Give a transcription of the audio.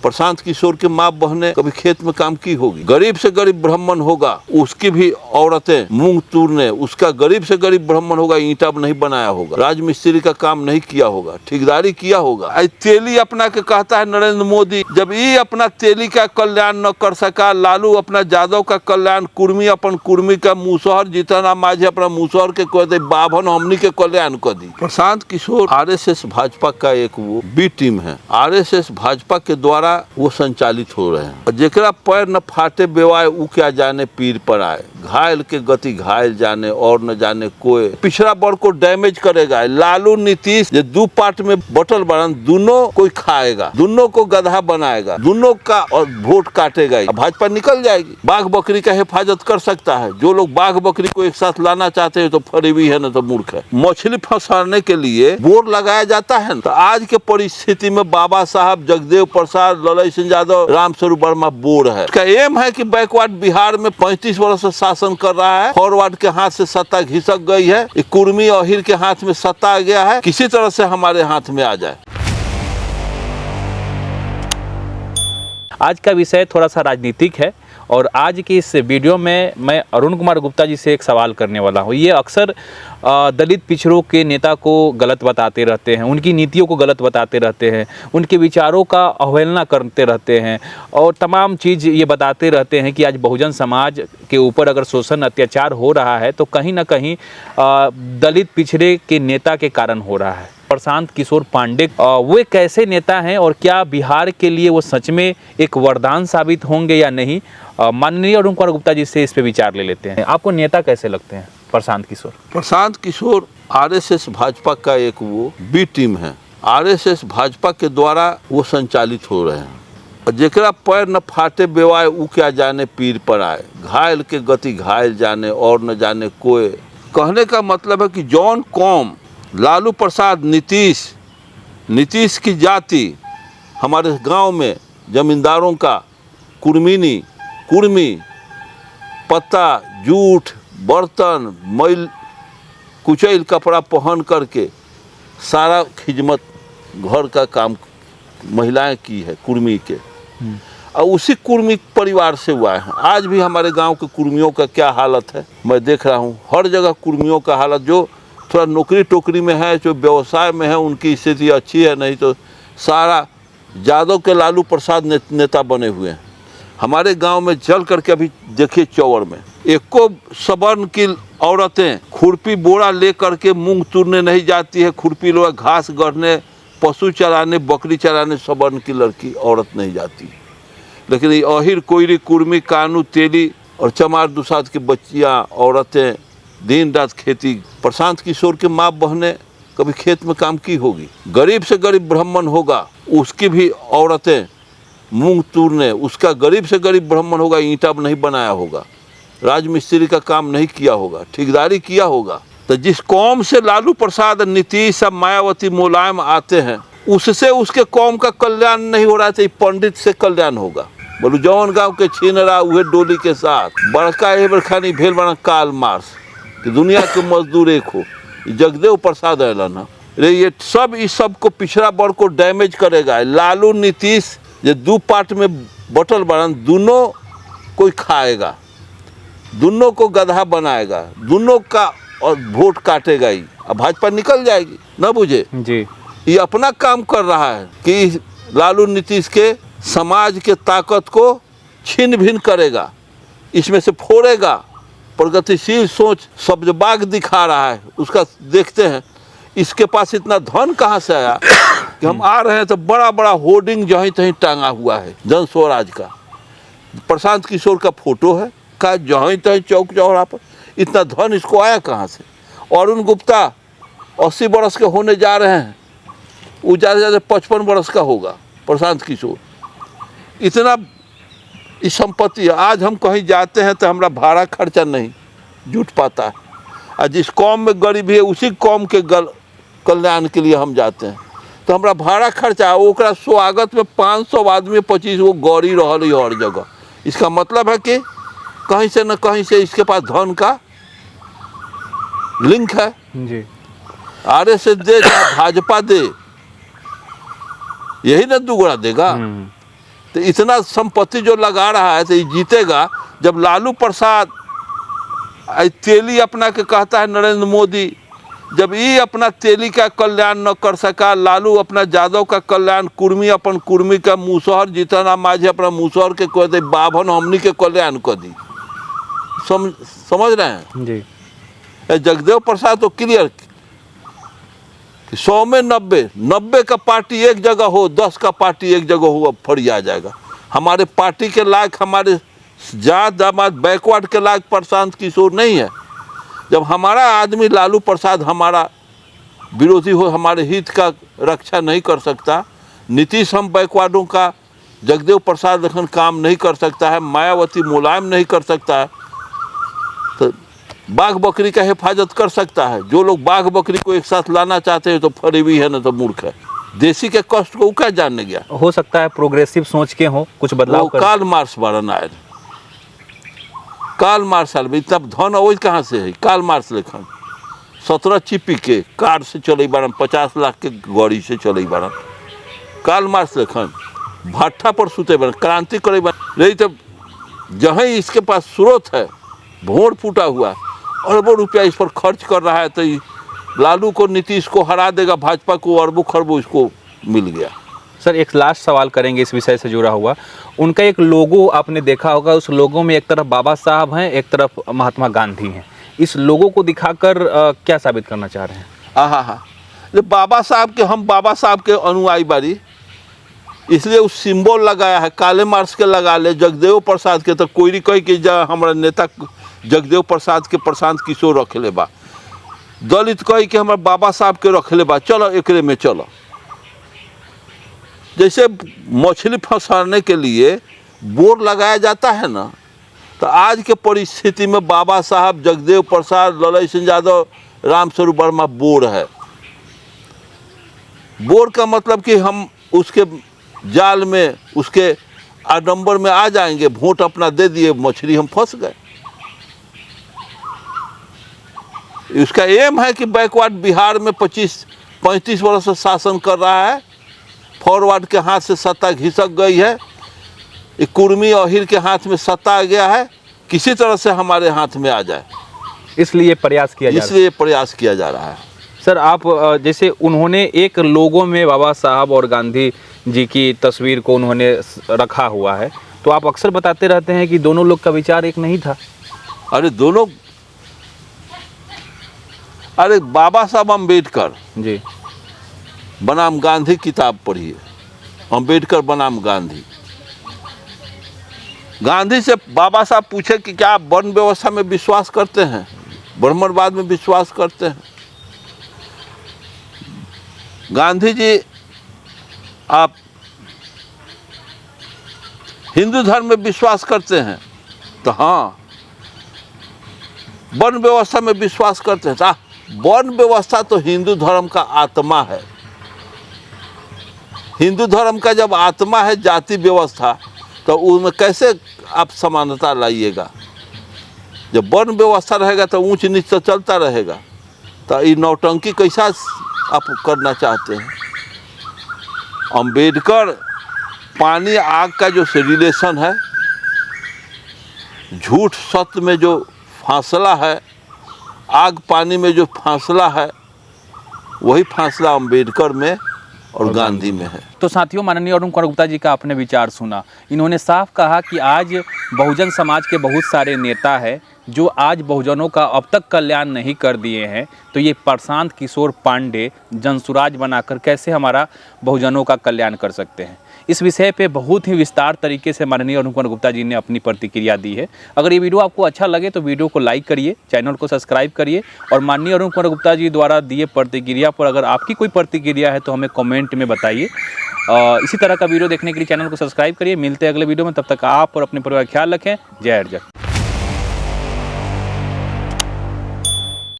प्रशांत किशोर के माँ बहनें कभी खेत में काम की होगी? गरीब से गरीब ब्राह्मण होगा, उसकी भी औरतें मूंग तूरने, उसका गरीब से गरीब ब्राह्मण होगा, ईंटा नहीं बनाया होगा, राजमिस्त्री का काम नहीं किया होगा, ठेकेदारी किया होगा। तेली अपना के कहता है नरेंद्र मोदी, जब ये अपना तेली का कल्याण न कर सका, लालू अपना यादव का कल्याण, कुर्मी अपन कुर्मी का, मुसहर जीतन माझी अपना मुसहर के कह दे, बाभन हमनी के कल्याण कर दी। प्रशांत किशोर आरएसएस भाजपा का एक वो बी टीम है, आरएसएस भाजपा के द्वारा वो संचालित हो रहे हैं। जेकरा पैर न फाटे बेवाए ऊ क्या जाने पीर पर आए, घायल के गति घायल जाने और न जाने कोई, पिछड़ा वर्ग को डैमेज करेगा। लालू नीतीश जो दो पार्ट में बटल बनन, दोनों कोई खाएगा, दोनों को गधा बनाएगा, दोनों का और वोट काटेगा, भाजपा निकल जाएगी। बाघ बकरी का हिफाजत कर सकता है, जो लोग बाघ बकरी को एक साथ लाना चाहते हैं तो फरेबी है न तो मूर्ख है। मछली फंसाने के लिए बोर लगाया जाता है, तो आज के परिस्थिति में बाबा साहब जगदेव प्रसाद, ललई सिंह यादव, रामस्वरूप वर्मा बोर है। इसका एम है कि बैकवर्ड बिहार में 35 वर्ष से शासन कर रहा है, फॉरवर्ड के हाथ से सत्ता घिसक गई है, कुर्मी और अहिर के हाथ में सत्ता आ गया है, किसी तरह से हमारे हाथ में आ जाए। आज का विषय थोड़ा सा राजनीतिक है और आज की इस वीडियो में मैं अरुण कुमार गुप्ता जी से एक सवाल करने वाला हूँ। ये अक्सर दलित पिछड़ों के नेता को गलत बताते रहते हैं, उनकी नीतियों को गलत बताते रहते हैं, उनके विचारों का अवहेलना करते रहते हैं और तमाम चीज़ ये बताते रहते हैं कि आज बहुजन समाज के ऊपर अगर शोषण अत्याचार हो रहा है तो कहीं ना कहीं दलित पिछड़े के नेता के कारण हो रहा है। प्रशांत किशोर पांडे वो एक ऐसे नेता हैं और क्या बिहार के लिए वो सच में एक वरदान साबित होंगे या नहीं, माननीय अरुण कुमार गुप्ता जी से इस पे विचार ले लेते हैं। आपको नेता कैसे लगते हैं प्रशांत किशोर? प्रशांत किशोर आरएसएस भाजपा का एक वो बी टीम है, आरएसएस भाजपा के द्वारा वो संचालित हो रहे हैं। जेकरा पैर न फाटे बेवाए ऊ क्या जाने पीर पर आए, घायल के गति घायल जाने और न जाने कोई। कहने का मतलब है कि जौन कौम लालू प्रसाद, नीतीश की जाति हमारे गांव में जमींदारों का कुर्मी पत्ता, जूठ, बर्तन, मैल कुचैल कपड़ा पहन करके सारा खिदमत घर का काम महिलाएं की है कुर्मी के, और उसी कुर्मी परिवार से हुआ है। आज भी हमारे गांव के कुर्मियों का क्या हालत है मैं देख रहा हूँ, हर जगह कुर्मियों का हालत, जो थोड़ा नौकरी टोकरी में है, जो व्यवसाय में है, उनकी स्थिति अच्छी है, नहीं तो सारा यादव के लालू प्रसाद नेता बने हुए हैं। हमारे गांव में चल करके अभी देखिए, चौवर में एको सवर्ण की औरतें खुरपी बोरा ले करके मूंग तूरने नहीं जाती है, खुरपी लोग घास गढ़ने, पशु चराने, बकरी चराने सवर्ण की लड़की औरत नहीं जाती। लेकिन ये अहिर, कोयरी, कुर्मी, कानू, तेली और चमार दुसाद की बच्चियाँ, औरतें दिन रात खेती। प्रशांत किशोर के माँ बहनें कभी खेत में काम की होगी? गरीब से गरीब ब्राह्मण होगा, उसकी भी औरतें मूंग तूरने, उसका गरीब से गरीब ब्राह्मण होगा, ईंटा नहीं बनाया होगा, राजमिस्त्री का काम नहीं किया होगा, ठेकेदारी किया होगा। तो जिस कौम से लालू प्रसाद, नीतीश, मायावती, मुलायम आते हैं, उससे उसके कौम का कल्याण नहीं हो रहा है, तो पंडित से कल्याण होगा। बोलू जौन गाँव के छीन रहा उहे डोली के साथ बड़का एबर खानी भेल बना काल मार्स कि दुनिया के मजदूर एक हो, जगदेव प्रसाद ऐलान रे, ये सब इस सब को पिछड़ा वर्ग को डैमेज करेगा। लालू नीतीश जो दो पार्ट में बटल बनन, दोनों कोई खाएगा, दोनों को गधा बनाएगा, दोनों का और वोट काटेगा ही, अब भाजपा निकल जाएगी। ना बुझे जी, ये अपना काम कर रहा है कि लालू नीतीश के समाज के ताकत को छीन भिन करेगा, इसमें से फोड़ेगा। प्रगतिशील सोच सब्जबाग दिखा रहा है, उसका देखते हैं इसके पास इतना धन कहाँ से आया कि हम आ रहे हैं तो बड़ा बड़ा होर्डिंग जहीं तहीं टांगा हुआ है जन स्वराज का, प्रशांत किशोर का फोटो है का जहीं तहीं चौक चौराहा पर। इतना धन इसको आया कहाँ से? अरुण गुप्ता 80 बरस के होने जा रहे हैं, वो ज़्यादा से ज़्यादा 55 बरस का होगा प्रशांत किशोर। इतना इस संपत्ति, आज हम कहीं जाते हैं तो हमारा भाड़ा खर्चा नहीं जुट पाता है, और जिस कौम में गरीबी है उसी कौम के कल्याण के लिए हम जाते हैं, तो हमारा भाड़ा खर्चा, ओकरा स्वागत में 500 आदमी 25 गो गौरी रहल है हर जगह। इसका मतलब है कि कहीं से न कहीं से इसके पास धन का लिंक है जी। आरएसएस दे या भाजपा दे, यही ना दुगुना देगा। तो इतना संपत्ति जो लगा रहा है तो ये जीतेगा। जब लालू प्रसाद तेली अपना के कहता है नरेंद्र मोदी, जब ये अपना तेली का कल्याण न कर सका, लालू अपना यादव का कल्याण, कुर्मी अपन कुर्मी का, मुसहर जीतन माझी अपना मुसहर के कह दे, बाभन हमनी के कल्याण कर दी। समझ रहे हैं जी। जगदेव प्रसाद तो क्लियर कि 100 में 90 का पार्टी एक जगह हो, 10 का पार्टी एक जगह हो, फरिया जाएगा। हमारे पार्टी के लायक, हमारे जात दामाद बैकवर्ड के लायक प्रशांत किशोर नहीं है। जब हमारा आदमी लालू प्रसाद हमारा विरोधी हो, हमारे हित का रक्षा नहीं कर सकता, नीतीश हम बैकवर्डों का, जगदेव प्रसाद लखन काम नहीं कर सकता है, मायावती मुलायम नहीं कर सकता है, तो बाघ बकरी का हिफाजत कर सकता है। जो लोग बाघ बकरी को एक साथ लाना चाहते हैं तो फरेबी है, न तो मूर्ख है। देसी के कष्ट को क्या जानने गया। हो सकता है प्रोग्रेसिव सोच के हो, कुछ बदलाव कर। कार्ल मार्क्स बारन आए, कार्ल मार्क्स आल, इतना धन वही कहाँ से है। कार्ल मार्क्स लेखन 17 चिपी के कार से चले बारन, 50 लाख के गाड़ी से चले बारन। कार्ल मार्क्स लेखन भट्ठा पर सुते बारन, क्रांति करे बारन। नहीं तो जहाँ इसके पास स्रोत है, भोर फूटा हुआ, अरबों रुपया इस पर खर्च कर रहा है, तो लालू को, नीतीश को हरा देगा, भाजपा को अरबों खरबों इसको मिल गया। सर एक लास्ट सवाल करेंगे इस विषय से जुड़ा हुआ। उनका एक लोगो आपने देखा होगा, उस लोगो में एक तरफ बाबा साहब हैं, एक तरफ महात्मा गांधी हैं। इस लोगो को दिखाकर क्या साबित करना चाह रहे हैं? हाँ, बाबा साहब के, हम बाबा साहब के अनुयायी बारी, इसलिए उस सिंबल लगाया है। काले मार्क्स के लगा ले, जगदेव प्रसाद के तो कोई नहीं कही कि हमारा नेता जगदेव प्रसाद के प्रशांत किशोर रख ले बा, दलित कही कि हमारे बाबा साहब के रख ले बा, चलो एकरे में चलो। जैसे मछली फंसाने के लिए बोर लगाया जाता है ना, तो आज के परिस्थिति में बाबा साहब, जगदेव प्रसाद, ललई सिंह यादव, रामस्वरूप वर्मा बोर है। बोर का मतलब कि हम उसके जाल में, उसके आडंबर में आ जाएंगे, वोट अपना दे दिए, मछली हम फंस गए। उसका एम है कि बैकवर्ड बिहार में 25-35 वर्ष से शासन कर रहा है, फॉरवर्ड के हाथ से सत्ता घिसक गई है, कुर्मी अहिर के हाथ में सत्ता आ गया है, किसी तरह से हमारे हाथ में आ जाए, इसलिए प्रयास किया जा रहा है। सर आप जैसे उन्होंने एक लोगों में बाबा साहब और गांधी जी की तस्वीर को उन्होंने रखा हुआ है, तो आप अक्सर बताते रहते हैं कि दोनों लोग का विचार एक नहीं था। अरे दोनों, अरे बाबा साहब अम्बेडकर जी बनाम गांधी किताब पढ़िए, अम्बेडकर बनाम गांधी। गांधी से बाबा साहब पूछे कि क्या आप वर्ण व्यवस्था में विश्वास करते हैं, ब्राह्मणवाद में विश्वास करते हैं? गांधी जी, आप हिंदू धर्म में विश्वास करते हैं? तो हाँ। वर्ण व्यवस्था में विश्वास करते हैं? वर्ण व्यवस्था तो हिंदू धर्म का आत्मा है। हिंदू धर्म का जब आत्मा है जाति व्यवस्था, तो उसमें कैसे आप समानता लाइएगा? जब वर्ण व्यवस्था रहेगा तो ऊंच नीच तो चलता रहेगा, तो ये नौटंकी कैसा आप करना चाहते हैं? अम्बेडकर पानी आग का जो रिलेशन है, झूठ सत्य में जो फासला है, आग पानी में जो फासला है, वही फासला अम्बेडकर में और गांधी में है। तो साथियों, माननीय अरुण कुमार गुप्ता जी का आपने विचार सुना। इन्होंने साफ कहा कि आज बहुजन समाज के बहुत सारे नेता हैं जो आज बहुजनों का अब तक कल्याण नहीं कर दिए हैं, तो ये प्रशांत किशोर पांडे जनसुराज बनाकर कैसे हमारा बहुजनों का कल्याण कर सकते हैं। इस विषय पे बहुत ही विस्तार तरीके से माननीय अरुण कुमार गुप्ता जी ने अपनी प्रतिक्रिया दी है। अगर ये वीडियो आपको अच्छा लगे तो वीडियो को लाइक करिए, चैनल को सब्सक्राइब करिए, और माननीय अरुण कुमार गुप्ता जी द्वारा दिए प्रतिक्रिया पर अगर आपकी कोई प्रतिक्रिया है तो हमें कमेंट में बताइए। इसी तरह का वीडियो देखने के लिए चैनल को सब्सक्राइब करिए। मिलते हैं अगले वीडियो में, तब तक आप और अपने परिवार का ख्याल रखें। जय हिंद।